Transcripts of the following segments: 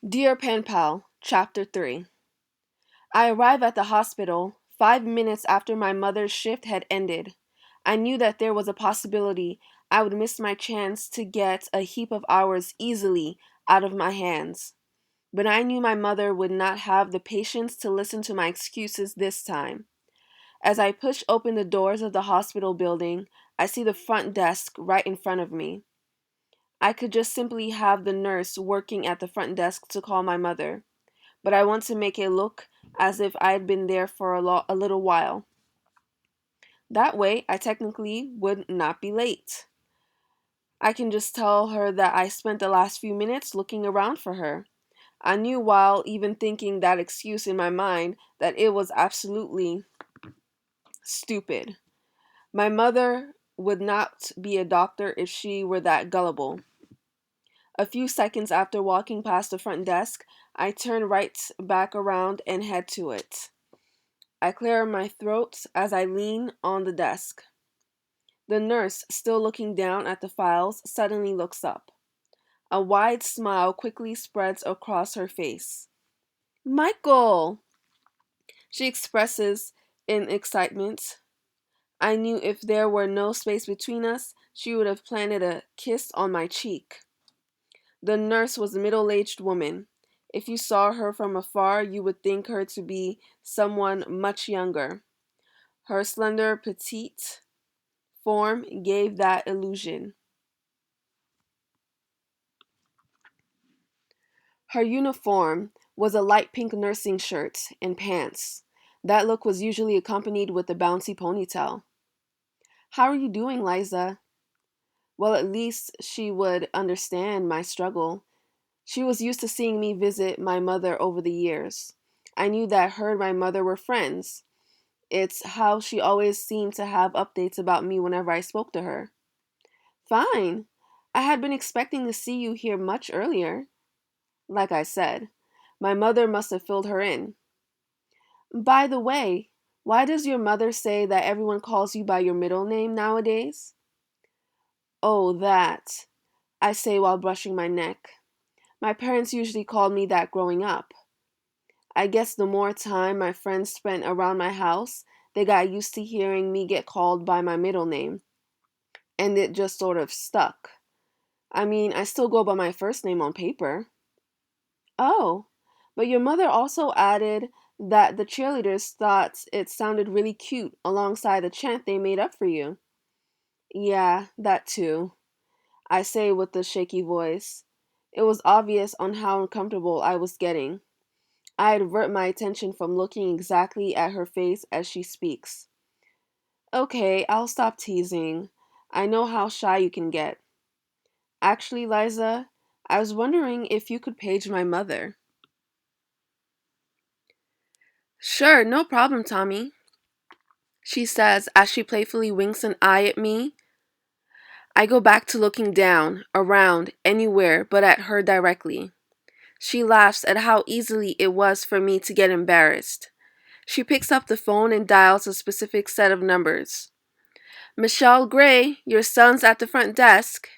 Dear Penpal, Chapter 3. I arrive at the hospital 5 minutes after my mother's shift had ended. I knew that there was a possibility I would miss my chance to get a heap of hours easily out of my hands. But I knew my mother would not have the patience to listen to my excuses this time. As I push open the doors of the hospital building, I see the front desk right in front of me. I could just simply have the nurse working at the front desk to call my mother, but I want to make it look as if I had been there for a little while. That way, I technically would not be late. I can just tell her that I spent the last few minutes looking around for her. I knew while even thinking that excuse in my mind that it was absolutely stupid. My mother would not be a doctor if she were that gullible. A few seconds after walking past the front desk, I turn right back around and head to it. I clear my throat as I lean on the desk. The nurse, still looking down at the files, suddenly looks up. A wide smile quickly spreads across her face. Michael! She expresses in excitement. I knew if there were no space between us, she would have planted a kiss on my cheek. The nurse was a middle-aged woman. If you saw her from afar, you would think her to be someone much younger. Her slender, petite form gave that illusion. Her uniform was a light pink nursing shirt and pants. That look was usually accompanied with a bouncy ponytail. How are you doing, Liza? Well, at least she would understand my struggle. She was used to seeing me visit my mother over the years. I knew that her and my mother were friends. It's how she always seemed to have updates about me whenever I spoke to her. Fine. I had been expecting to see you here much earlier. Like I said, my mother must have filled her in. By the way, why does your mother say that everyone calls you by your middle name nowadays? Oh, that, I say while brushing my neck. My parents usually called me that growing up. I guess the more time my friends spent around my house, they got used to hearing me get called by my middle name, and it just sort of stuck. I mean, I still go by my first name on paper. Oh, but your mother also added that the cheerleaders thought it sounded really cute alongside the chant they made up for you. Yeah, that too, I say with a shaky voice. It was obvious on how uncomfortable I was getting. I divert my attention from looking exactly at her face as she speaks. Okay, I'll stop teasing. I know how shy you can get. Actually, Liza, I was wondering if you could page my mother. Sure, no problem, Tommy, she says as she playfully winks an eye at me. I go back to looking down, around, anywhere but at her directly. She laughs at how easily it was for me to get embarrassed. She picks up the phone and dials a specific set of numbers. Michelle Gray, your son's at the front desk.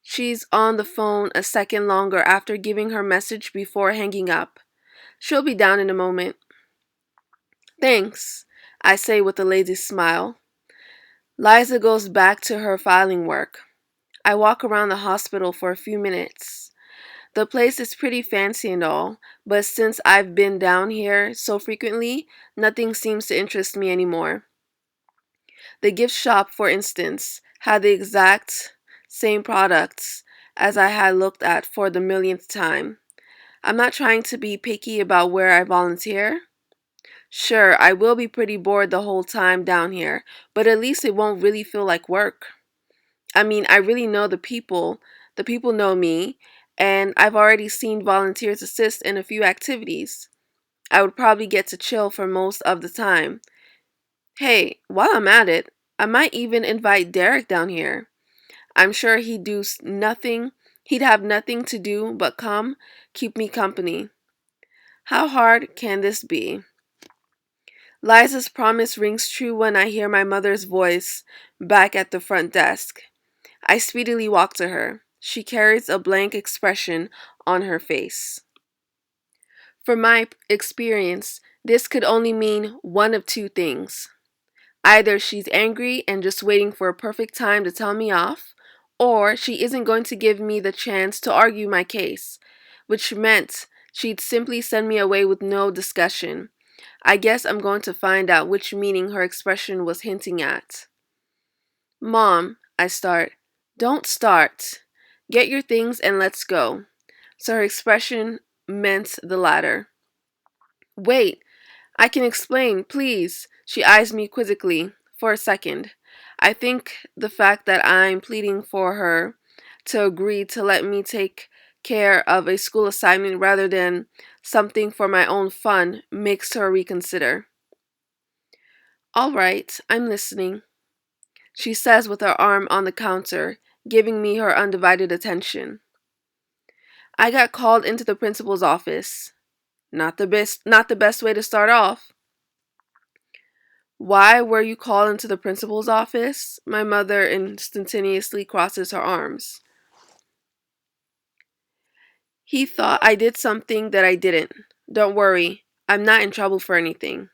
She's on the phone a second longer after giving her message before hanging up. She'll be down in a moment. Thanks, I say with a lazy smile. Liza goes back to her filing work. I walk around the hospital for a few minutes. The place is pretty fancy and all, but since I've been down here so frequently, nothing seems to interest me anymore. The gift shop, for instance, had the exact same products as I had looked at for the millionth time. I'm not trying to be picky about where I volunteer. Sure, I will be pretty bored the whole time down here, but at least it won't really feel like work. I mean, I really know the people know me, and I've already seen volunteers assist in a few activities. I would probably get to chill for most of the time. Hey, while I'm at it, I might even invite Derek down here. I'm sure he'd have nothing to do but come, keep me company. How hard can this be? Liza's promise rings true when I hear my mother's voice back at the front desk. I speedily walk to her. She carries a blank expression on her face. From my experience, this could only mean one of two things. Either she's angry and just waiting for a perfect time to tell me off, or she isn't going to give me the chance to argue my case, which meant she'd simply send me away with no discussion. I guess I'm going to find out which meaning her expression was hinting at. Mom, I start. Don't start. Get your things and let's go. So her expression meant the latter. Wait, I can explain, please. She eyes me quizzically for a second. I think the fact that I'm pleading for her to agree to let me take care of a school assignment rather than something for my own fun makes her reconsider. All right, I'm listening, she says with her arm on the counter, giving me her undivided attention. I got called into the principal's office. Not the best way to start off. Why were you called into the principal's office? My mother instantaneously crosses her arms. He thought I did something that I didn't. Don't worry, I'm not in trouble for anything.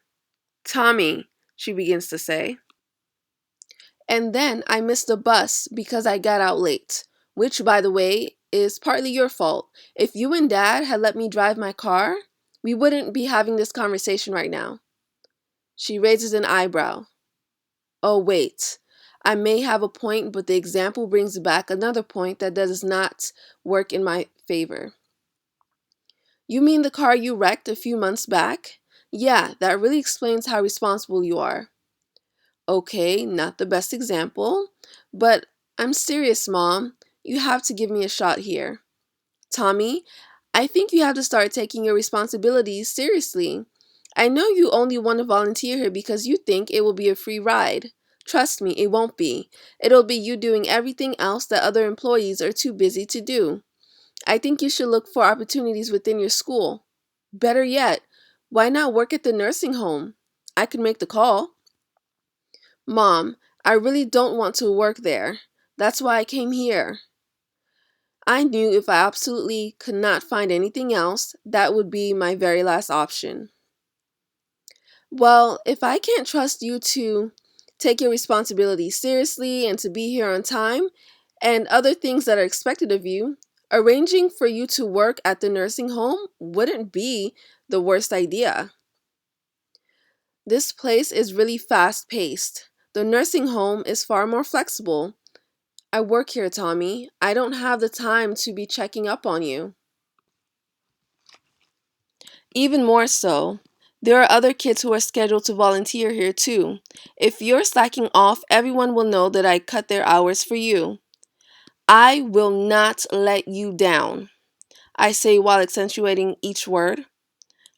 Tommy, she begins to say. And then I missed the bus because I got out late, which, by the way, is partly your fault. If you and Dad had let me drive my car, we wouldn't be having this conversation right now. She raises an eyebrow. Oh, wait. I may have a point, but the example brings back another point that does not work in my favor. You mean the car you wrecked a few months back? Yeah, that really explains how responsible you are. Okay, not the best example, but I'm serious, Mom. You have to give me a shot here. Tommy, I think you have to start taking your responsibilities seriously. I know you only want to volunteer here because you think it will be a free ride. Trust me, it won't be. It'll be you doing everything else that other employees are too busy to do. I think you should look for opportunities within your school. Better yet, why not work at the nursing home? I could make the call. Mom, I really don't want to work there. That's why I came here. I knew if I absolutely could not find anything else, that would be my very last option. Well, if I can't trust you to take your responsibilities seriously and to be here on time, and other things that are expected of you, arranging for you to work at the nursing home wouldn't be the worst idea. This place is really fast paced. The nursing home is far more flexible. I work here, Tommy. I don't have the time to be checking up on you. Even more so, there are other kids who are scheduled to volunteer here too. If you're slacking off, everyone will know that I cut their hours for you. I will not let you down, I say while accentuating each word.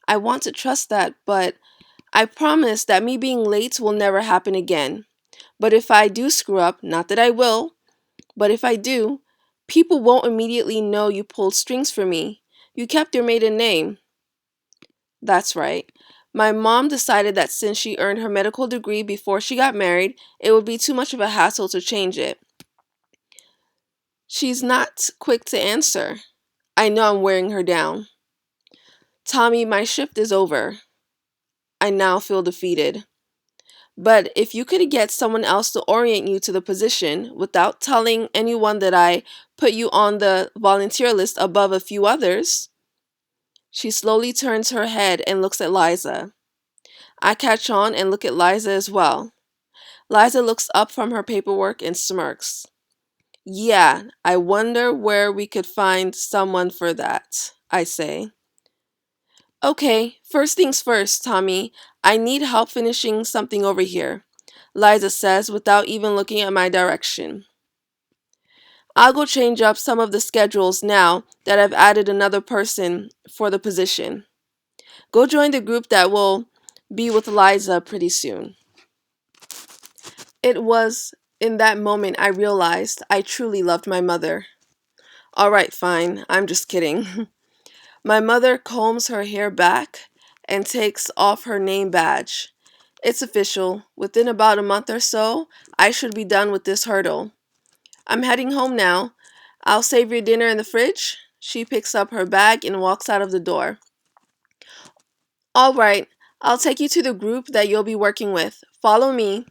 I want to trust that, but I promise that me being late will never happen again. But if I do screw up, not that I will, but if I do, people won't immediately know you pulled strings for me. You kept your maiden name. That's right. My mom decided that since she earned her medical degree before she got married, it would be too much of a hassle to change it. She's not quick to answer. I know I'm wearing her down. Tommy, my shift is over. I now feel defeated. But if you could get someone else to orient you to the position without telling anyone that I put you on the volunteer list above a few others. She slowly turns her head and looks at Liza. I catch on and look at Liza as well. Liza looks up from her paperwork and smirks. Yeah, I wonder where we could find someone for that, I say. Okay, first things first, Tommy. I need help finishing something over here, Liza says without even looking at my direction. I'll go change up some of the schedules now that I've added another person for the position. Go join the group that will be with Liza pretty soon. It was in that moment I realized I truly loved my mother. All right, fine, I'm just kidding. My mother combs her hair back and takes off her name badge. It's official. Within about a month or so, I should be done with this hurdle. I'm heading home now. I'll save your dinner in the fridge. She picks up her bag and walks out of the door. All right, I'll take you to the group that you'll be working with. Follow me.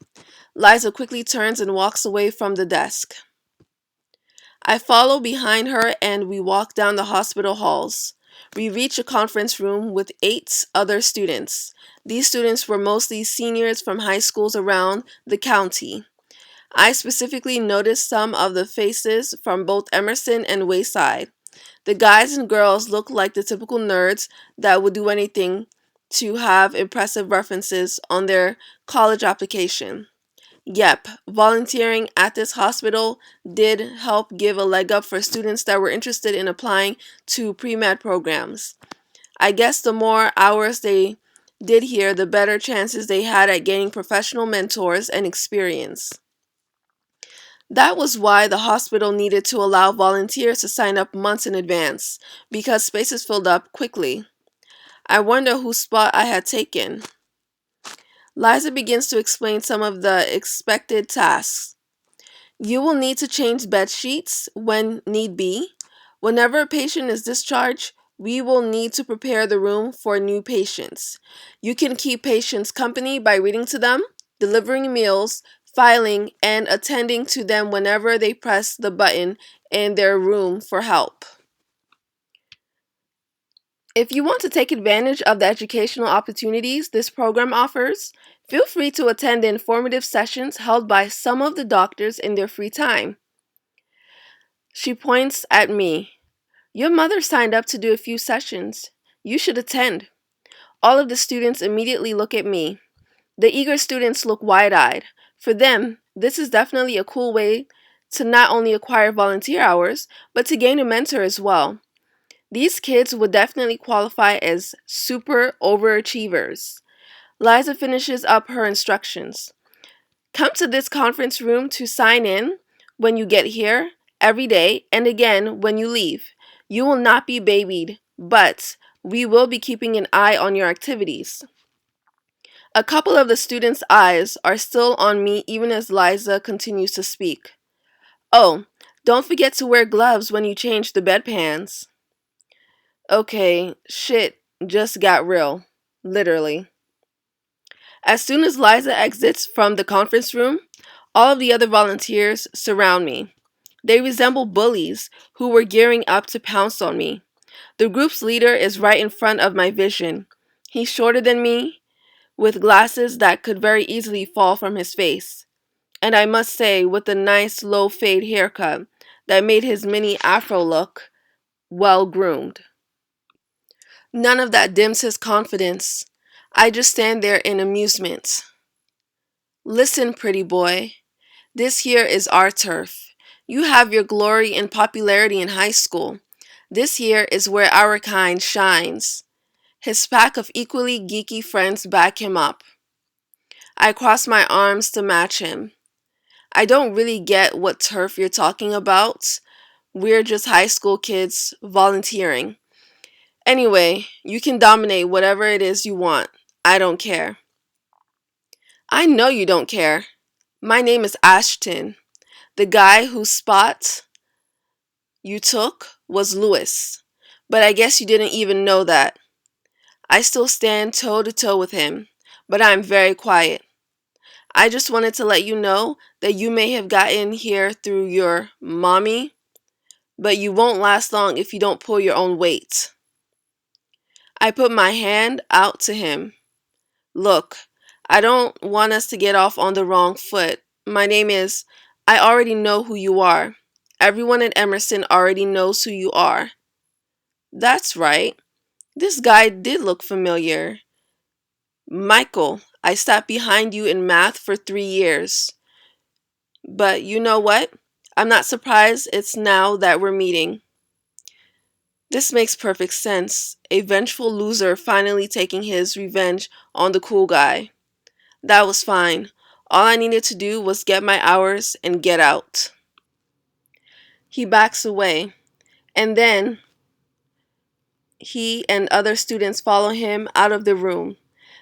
Liza quickly turns and walks away from the desk. I follow behind her and we walk down the hospital halls. We reach a conference room with 8 other students. These students were mostly seniors from high schools around the county. I specifically noticed some of the faces from both Emerson and Wayside. The guys and girls looked like the typical nerds that would do anything to have impressive references on their college application. Yep, volunteering at this hospital did help give a leg up for students that were interested in applying to pre-med programs. I guess the more hours they did here, the better chances they had at gaining professional mentors and experience. That was why the hospital needed to allow volunteers to sign up months in advance, because spaces filled up quickly. I wonder whose spot I had taken. Liza begins to explain some of the expected tasks. You will need to change bed sheets when need be. Whenever a patient is discharged, we will need to prepare the room for new patients. You can keep patients company by reading to them, delivering meals, filing, and attending to them whenever they press the button in their room for help. If you want to take advantage of the educational opportunities this program offers, feel free to attend the informative sessions held by some of the doctors in their free time. She points at me. Your mother signed up to do a few sessions. You should attend. All of the students immediately look at me. The eager students look wide-eyed. For them, this is definitely a cool way to not only acquire volunteer hours, but to gain a mentor as well. These kids would definitely qualify as super overachievers. Liza finishes up her instructions. Come to this conference room to sign in when you get here, every day, and again when you leave. You will not be babied, but we will be keeping an eye on your activities. A couple of the students' eyes are still on me even as Liza continues to speak. Oh, don't forget to wear gloves when you change the bedpans. Okay, shit just got real. Literally. As soon as Liza exits from the conference room, all of the other volunteers surround me. They resemble bullies who were gearing up to pounce on me. The group's leader is right in front of my vision. He's shorter than me, with glasses that could very easily fall from his face. And I must say, with a nice low fade haircut that made his mini afro look well groomed. None of that dims his confidence. I just stand there in amusement. Listen, pretty boy. This here is our turf. You have your glory and popularity in high school. This here is where our kind shines. His pack of equally geeky friends back him up. I cross my arms to match him. I don't really get what turf you're talking about. We're just high school kids volunteering. Anyway, you can dominate whatever it is you want. I don't care. I know you don't care. My name is Ashton. The guy whose spot you took was Lewis. But I guess you didn't even know that. I still stand toe to toe with him, but I'm very quiet. I just wanted to let you know that you may have gotten here through your mommy, but you won't last long if you don't pull your own weight. I put my hand out to him. Look, I don't want us to get off on the wrong foot. My name is, I already know who you are. Everyone at Emerson already knows who you are. That's right. This guy did look familiar. Michael, I sat behind you in math for 3 years. But you know what? I'm not surprised it's now that we're meeting. This makes perfect sense. A vengeful loser finally taking his revenge on the cool guy. That was fine. All I needed to do was get my hours and get out. He backs away, and then he and other students follow him out of the room.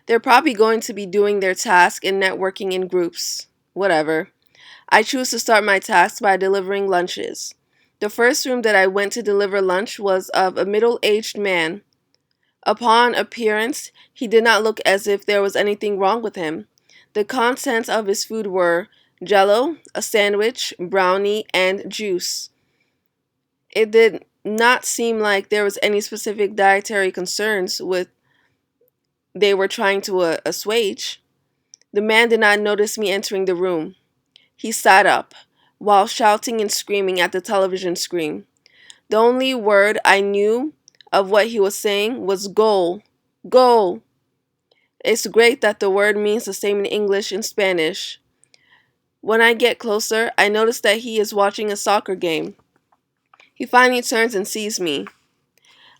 They're probably going to be doing their task and networking in groups. Whatever. I choose to start my task by delivering lunches. The first room that I went to deliver lunch was of a middle-aged man. Upon appearance, he did not look as if there was anything wrong with him. The contents of his food were jello, a sandwich, brownie, and juice. It did not seem like there was any specific dietary concerns with they were trying to assuage. The man did not notice me entering the room. He sat up, while shouting and screaming at the television screen. The only word I knew of what he was saying was goal. Goal. It's great that the word means the same in English and Spanish. When I get closer, I notice that he is watching a soccer game. He finally turns and sees me.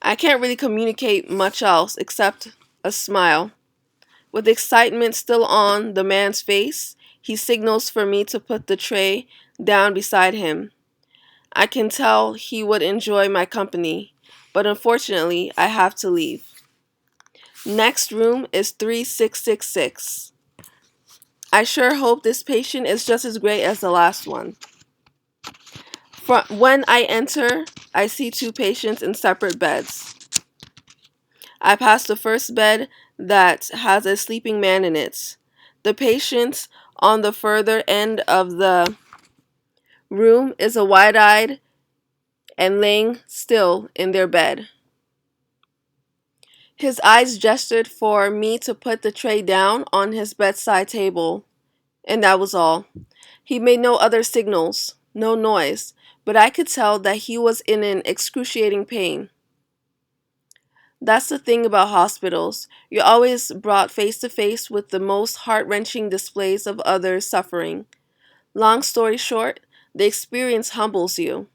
I can't really communicate much else except a smile. With excitement still on the man's face, he signals for me to put the tray down beside him. I can tell he would enjoy my company, but unfortunately, I have to leave. Next room is 3666. I sure hope this patient is just as great as the last one. When I enter, I see two patients in separate beds. I pass the first bed that has a sleeping man in it. The patient on the further end of the room is a wide-eyed and laying still in their bed. His eyes gestured for me to put the tray down on his bedside table, and that was all. He made no other signals, no noise, but I could tell that he was in an excruciating pain. That's the thing about hospitals. You're always brought face to face with the most heart-wrenching displays of others' suffering. Long story short, the experience humbles you.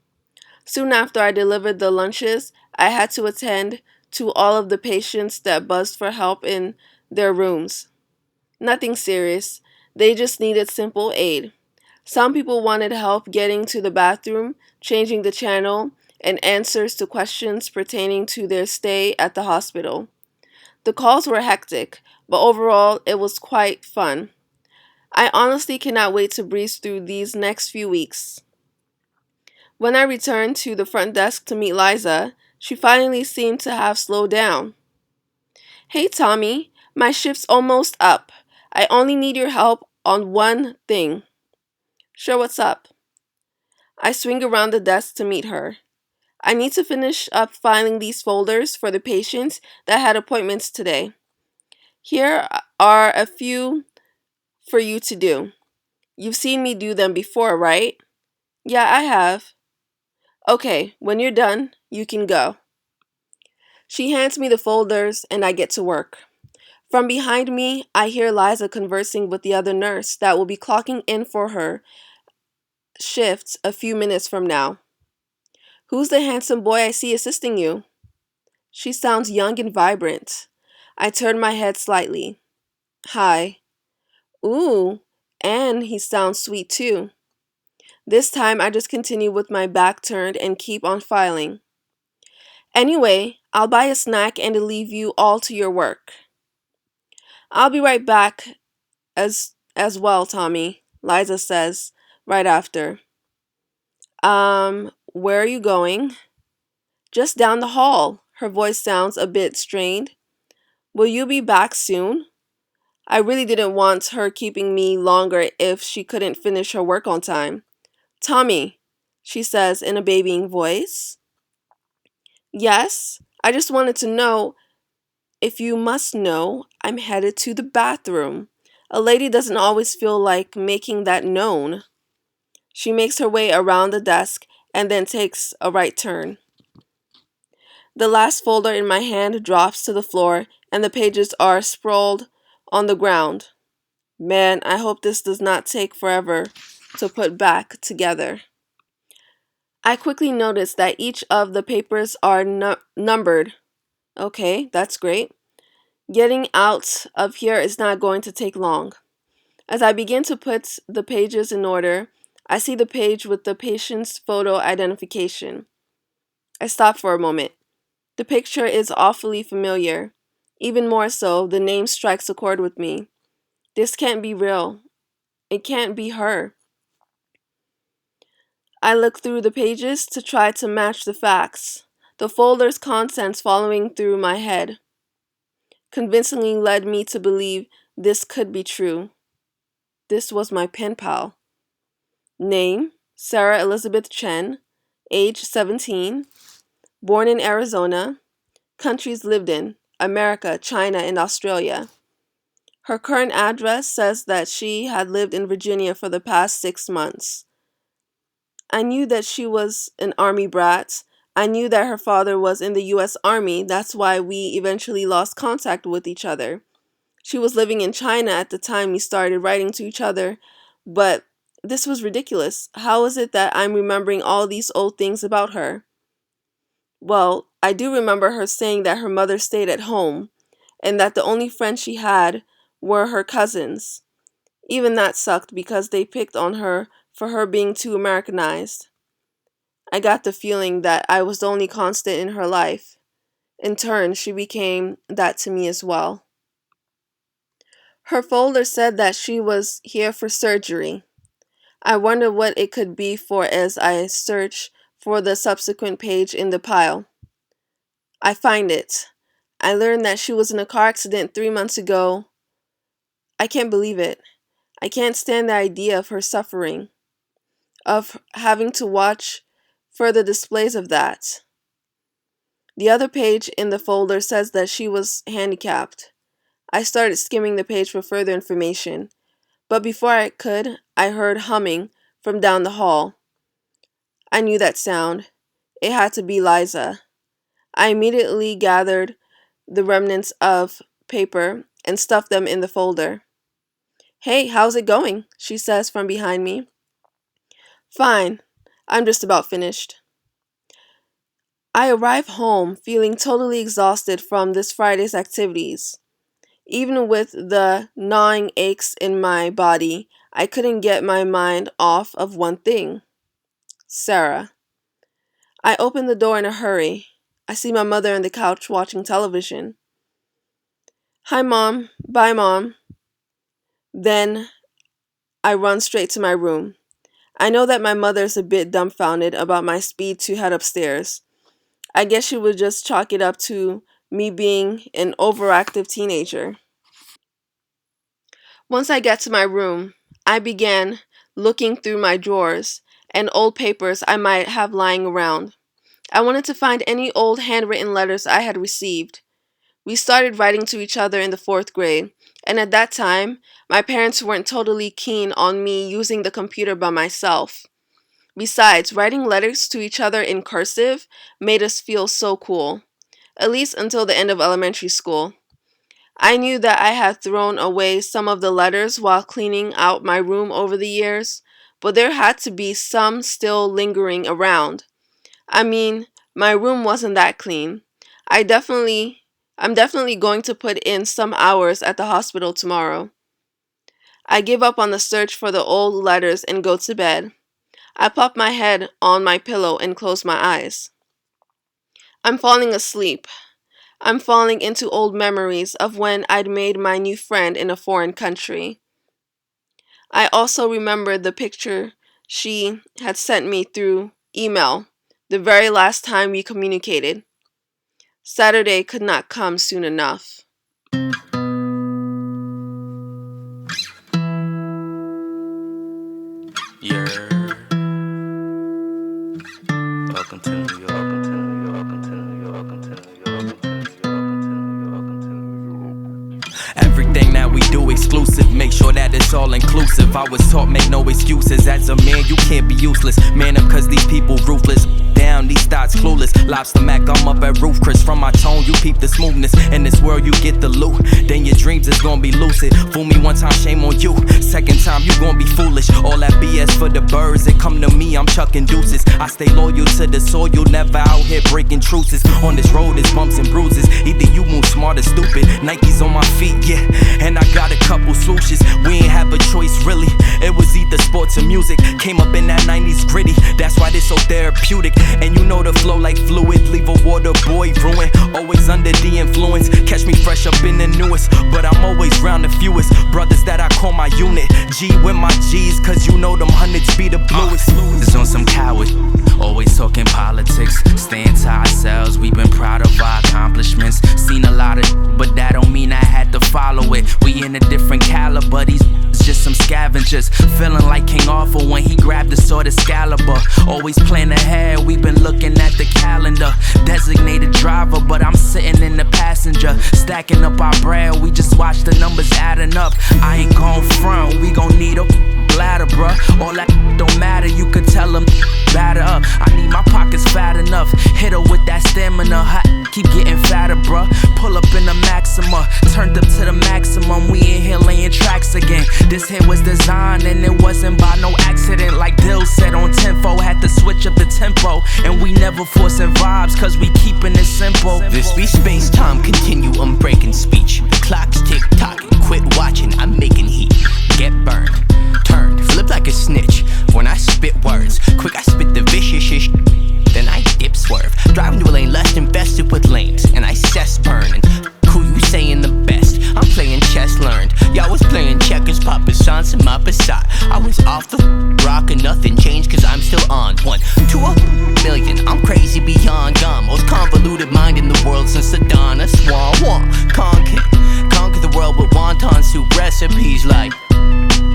Soon after I delivered the lunches, I had to attend to all of the patients that buzzed for help in their rooms. Nothing serious. They just needed simple aid. Some people wanted help getting to the bathroom, changing the channel, and answers to questions pertaining to their stay at the hospital. The calls were hectic, but overall it was quite fun. I honestly cannot wait to breeze through these next few weeks. When I returned to the front desk to meet Liza, she finally seemed to have slowed down. "Hey Tommy, my shift's almost up. I only need your help on one thing." "Sure, what's up?" I swing around the desk to meet her. "I need to finish up filing these folders for the patients that had appointments today. Here are a few for you to do. You've seen me do them before, right?" "Yeah, I have." "Okay, when you're done, you can go." She hands me the folders and I get to work. From behind me, I hear Liza conversing with the other nurse that will be clocking in for her shift a few minutes from now. "Who's the handsome boy I see assisting you?" She sounds young and vibrant. I turn my head slightly. "Hi." "Ooh, and he sounds sweet too." This time I just continue with my back turned and keep on filing. "Anyway, I'll buy a snack and leave you all to your work." "I'll be right back as well, Tommy," Liza says right after. Where are you going?" "Just down the hall." Her voice sounds a bit strained. "Will you be back soon?" I really didn't want her keeping me longer if she couldn't finish her work on time. "Tommy," she says in a babying voice. "Yes, I just wanted to know if you must know I'm headed to the bathroom. A lady doesn't always feel like making that known." She makes her way around the desk and then takes a right turn. The last folder in my hand drops to the floor and the pages are sprawled on the ground. Man, I hope this does not take forever to put back together. I quickly notice that each of the papers are numbered. Okay, that's great. Getting out of here is not going to take long. As I begin to put the pages in order, I see the page with the patient's photo identification. I stop for a moment. The picture is awfully familiar. Even more so, the name strikes a chord with me. This can't be real. It can't be her. I looked through the pages to try to match the facts, the folder's contents following through my head, convincingly led me to believe this could be true. This was my pen pal. Name, Sarah Elizabeth Chen, age 17, born in Arizona, countries lived in, America, China, and Australia. Her current address says that she had lived in Virginia for the past 6 months. I knew that she was an Army brat. I knew that her father was in the U.S. Army. That's why we eventually lost contact with each other. She was living in China at the time we started writing to each other, but this was ridiculous. How is it that I'm remembering all these old things about her? Well, I do remember her saying that her mother stayed at home and that the only friends she had were her cousins. Even that sucked because they picked on her for her being too Americanized. I got the feeling that I was the only constant in her life. In turn, she became that to me as well. Her folder said that she was here for surgery. I wonder what it could be for as I search for the subsequent page in the pile. I find it. I learned that she was in a car accident 3 months ago. I can't believe it. I can't stand the idea of her suffering, of having to watch further displays of that. The other page in the folder says that she was handicapped. I started skimming the page for further information, but before I could, I heard humming from down the hall. I knew that sound. It had to be Liza. I immediately gathered the remnants of paper and stuffed them in the folder. "Hey, how's it going?" she says from behind me. "Fine. I'm just about finished." I arrive home feeling totally exhausted from this Friday's activities. Even with the gnawing aches in my body, I couldn't get my mind off of one thing. Sarah. I open the door in a hurry. I see my mother on the couch watching television. "Hi, Mom. Bye, Mom." Then I run straight to my room. I know that my mother is a bit dumbfounded about my speed to head upstairs. I guess she would just chalk it up to me being an overactive teenager. Once I get to my room, I began looking through my drawers and old papers I might have lying around. I wanted to find any old handwritten letters I had received. We started writing to each other in the 4th grade, and at that time, my parents weren't totally keen on me using the computer by myself. Besides, writing letters to each other in cursive made us feel so cool, at least until the end of elementary school. I knew that I had thrown away some of the letters while cleaning out my room over the years, but there had to be some still lingering around. I mean, my room wasn't that clean. I'm definitely going to put in some hours at the hospital tomorrow. I give up on the search for the old letters and go to bed. I pop my head on my pillow and close my eyes. I'm falling asleep. I'm falling into old memories of when I'd made my new friend in a foreign country. I also remembered the picture she had sent me through email, the very last time we communicated. Saturday could not come soon enough. Yeah. Welcome to New York. Welcome to New York. Welcome to New York. Welcome to New York. Welcome to New York. Welcome to New York. Welcome to New York. Everything that we do exclusive, make sure that it's all inclusive. I was taught make no excuses. As a man, you can't be useless. Man up cause these people ruthless. Down, these thoughts clueless. Lobster Mac, I'm up at roof. Chris, from my tone, you peep the smoothness. In this world, you get the loot. Then your dreams is gonna be lucid. Fool me one time, shame on you. Second time, you gonna be foolish. All that BS for the birds that come to me, I'm chucking deuces. I stay loyal to the soil, never out here breaking truces. On this road, it's bumps and bruises. Either you move smart or stupid. Nikes on my feet, yeah. And I got a couple swooshes. We ain't have a choice, really. It was either sports or music. Came up in that 90s gritty. That's why this so therapeutic. And you know the flow like fluid. Leave a water boy ruin. always under the influence. Catch me fresh up in the newest, but I'm always round the fewest. Brothers that I call my unit, G with my G's, cause you know them hundreds be the bluest. It's on some coward, always talking politics, staying to ourselves. We've been proud of our accomplishments. Seen a lot of, but that don't mean I had to follow it. We in a different caliber, these just some scavengers. Feeling like King Arthur when he grabbed the sword Excalibur. Always plan ahead, we've been looking at the calendar. Designated driver, but I'm sitting in the passenger. Stacking up our bread, we just watch the numbers adding up. I ain't gon' front, we gon' need a ladder, bruh. All that don't matter, you could tell them batter up. I need my pockets fat enough. Hit her with that stamina, keep getting fatter, bruh. Pull up in the Maxima, turned up to the maximum. We in here laying tracks again. This hit was designed and it wasn't by no accident. Like Dill said on Tenfo, had to switch up the tempo. And we never forcing vibes, cause we keeping it simple. This be space-time continuum breaking speech. The clock's tick-tocking, quit watching, I'm making heat. Get burned, turned, flip like a snitch. When I spit words, quick I spit the vicious shit. Then I dip swerve, driving to a lane less invested with lanes. And I cess burn, and who you saying the best? I'm playing chess learned. Y'all was playing checkers, Papa Sans and my Passat. I was off the rock and nothing changed cause I'm still on. 1 to a million, I'm crazy beyond gone. Most convoluted mind in the world since the dawn of Swan. Conquer the world with wonton soup recipes like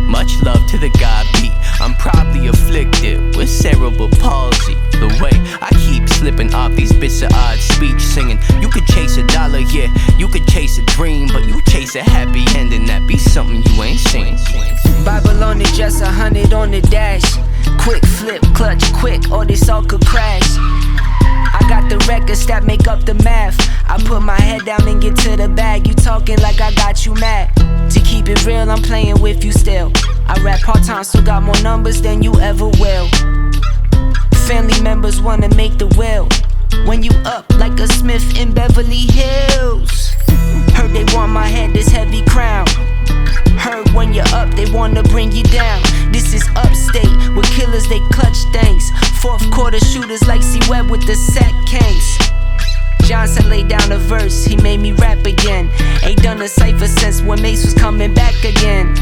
much love to the God beat. I'm probably afflicted with cerebral palsy. The way I keep slipping off these bits of odd speech singing. You could chase a dollar, yeah, you could chase a dream, but you chase a happy ending, that be something you ain't seen. Bible on it, just 100 on the dash. Quick flip, clutch, quick, or this all could crash. I got the records that make up the math. I put my head down and get to the bag. You talking like I got you mad. To keep it real, I'm playing with you still. I rap part-time, still got more numbers than you ever will. Family members wanna make the will. When you up like a Smith in Beverly Hills. Heard they want my head, this heavy crown. Heard when you're up, they wanna bring you down. This is upstate, with killers they clutch things. Fourth quarter shooters like C-Web with the sack case. Johnson laid down a verse, he made me rap again. Ain't done a cypher since when Mace was coming back again.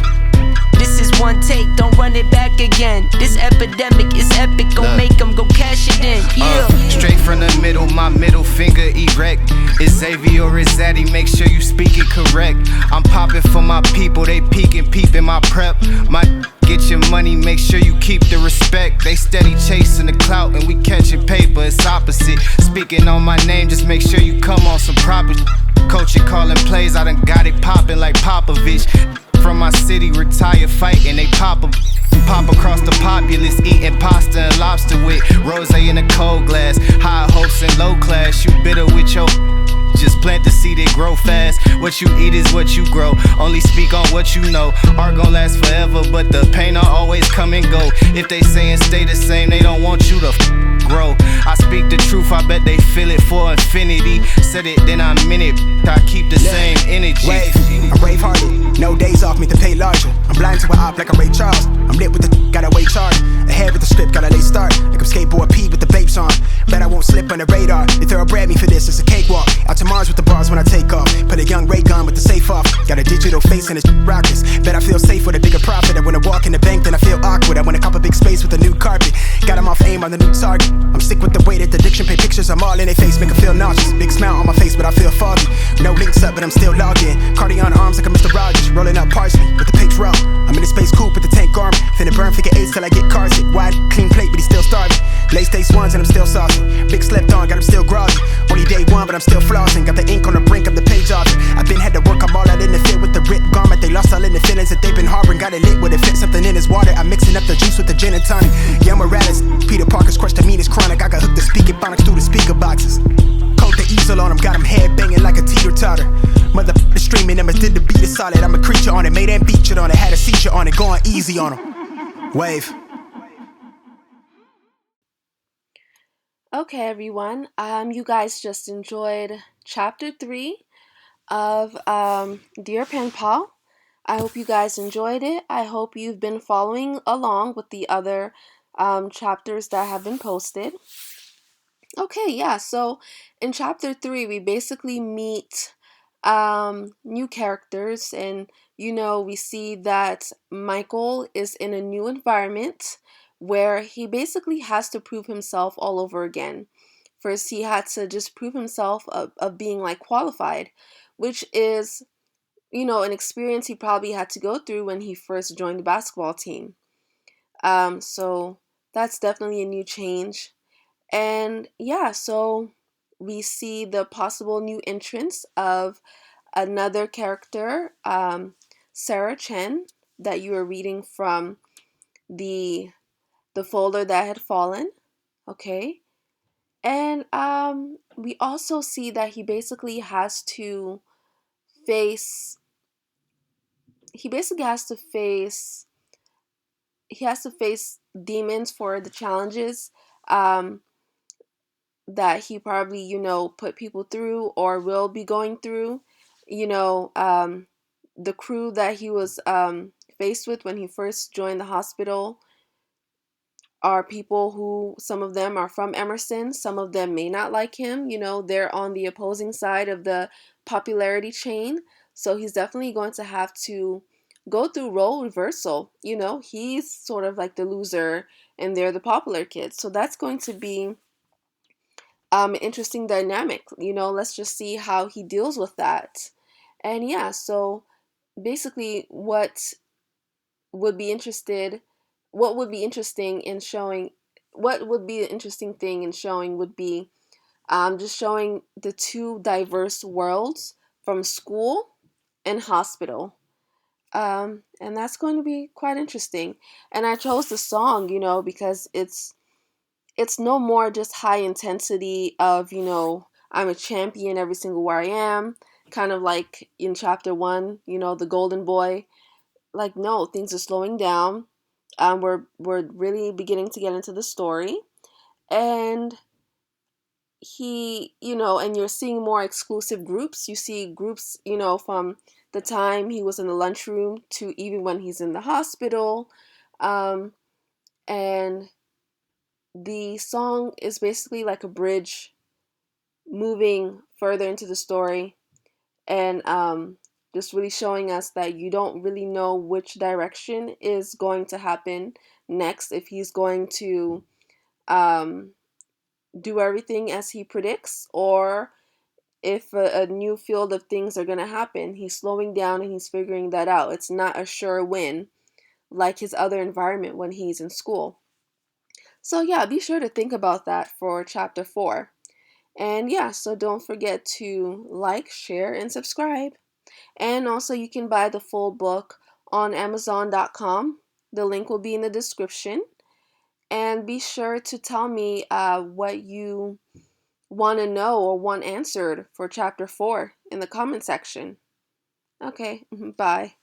This is one take, don't run it back again. This epidemic is epic, gon' make them go cash it in. Yeah. Straight from the middle, my middle finger erect. Is Xavier or is Zaddy? Make sure you speak it correct. I'm popping for my people, they peeking, peeping my prep. My get your money, make sure you keep the respect. They steady chasing the clout and we catching paper, it's opposite. Speaking on my name, just make sure you come on some proper coaching, calling plays, I done got it popping like Popovich. From my city, retire fighting, they pop across the populace, eating pasta and lobster with rosé in a cold glass. High hopes and low class, you bitter with your just plant the seed, it grow fast. What you eat is what you grow, only speak on what you know. Art gon' last forever, but the pain will always come and go. If they saying stay the same, they don't want you to grow. I speak the truth, I bet they feel it for infinity. Said it, then I meant it, I keep the same energy. I'm brave hearted, no days off, me to pay larger. I'm blind to an op like I'm Ray Charles. I'm lit with the gotta wait charge. Ahead with the script, gotta late start. Like I'm skateboard P with the vapes on. Bet I won't slip on the radar. They thoroughbred me for this, it's a cakewalk. Out to Mars with the bars when I take off. Put a young ray gun with the safe off. Got a digital face and it's rockets. Bet I feel safe with a bigger profit. I wanna walk in the bank, then I feel awkward. I wanna cop a big space with a new carpet. Got 'em off aim on the new target. I'm sick with the way that the addiction pay pictures. I'm all in their face, make 'em feel nauseous. Big smile on my face, but I feel foggy. No links up, but I'm still logged in. Cardi on arms like I'm Mr. Rogers. Rolling up parsley with the pitch raw. I'm in a space coupe with the tank arm. Finna burn figure eights till I get car sick. Wide, clean plate, but he's still starving. Late stage ones and I'm still saucy. Big slept on, got him still groggy. Only day one, but I'm still flossing. Got the ink on the brink of the page off. I've been had to work, I'm all out in the field with the ripped garment. They lost all in the feelings that they've been harboring. Got it lit with it, fit something in his water. I'm mixing up the juice with the gin and tonic. Young Morales, Peter Parker's crushed the meanest chronic. I got hooked the speaking phonics through the speaker boxes. Coat the easel on him, got him head banging like a teeter-totter. Mother streaming, Emma did the beat is solid. I'm a creature on it, made them feature on it. Had a seizure on it, going easy on him. Wave. Okay, everyone. You guys just enjoyed chapter 3 of Dear Penpal. I hope you guys enjoyed it. I hope you've been following along with the other chapters that have been posted. Okay, yeah. So in chapter 3, we basically meet new characters, and we see that Michael is in a new environment where he basically has to prove himself all over again. First, he had to just prove himself of being like qualified, which is, an experience he probably had to go through when he first joined the basketball team. So that's definitely a new change. And yeah, so we see the possible new entrance of another character, Sarah Chen, that you were reading from the folder that had fallen. Okay. And we also see that face he basically has to face demons for the challenges um, that he probably, put people through or will be going through. You know, the crew that he was faced with when he first joined the hospital are people who, some of them are from Emerson, some of them may not like him. They're on the opposing side of the popularity chain. So he's definitely going to have to go through role reversal. He's sort of like the loser and they're the popular kids. So that's going to be interesting dynamic. Let's just see how he deals with that. And yeah, so basically would be interested what would be interesting in showing what would be the interesting thing in showing would be just showing the two diverse worlds from school and hospital. And that's going to be quite interesting. And I chose the song, because it's no more just high intensity of, I'm a champion every single where I am, kind of like in chapter 1, the golden boy. Like, no, things are slowing down. We're really beginning to get into the story, and and you're seeing more exclusive groups. You see groups, from the time he was in the lunchroom to even when he's in the hospital. And the song is basically like a bridge moving further into the story, and just really showing us that you don't really know which direction is going to happen next, if he's going to um, do everything as he predicts, or if a new field of things are going to happen. He's slowing down and he's figuring that out. It's not a sure win like his other environment when he's in school. So yeah, be sure to think about that for chapter 4. And yeah, so don't forget to like, share, and subscribe. And also, you can buy the full book on Amazon.com. The link will be in the description. And be sure to tell me what you want to know or want answered for chapter 4 in the comment section. Okay, bye.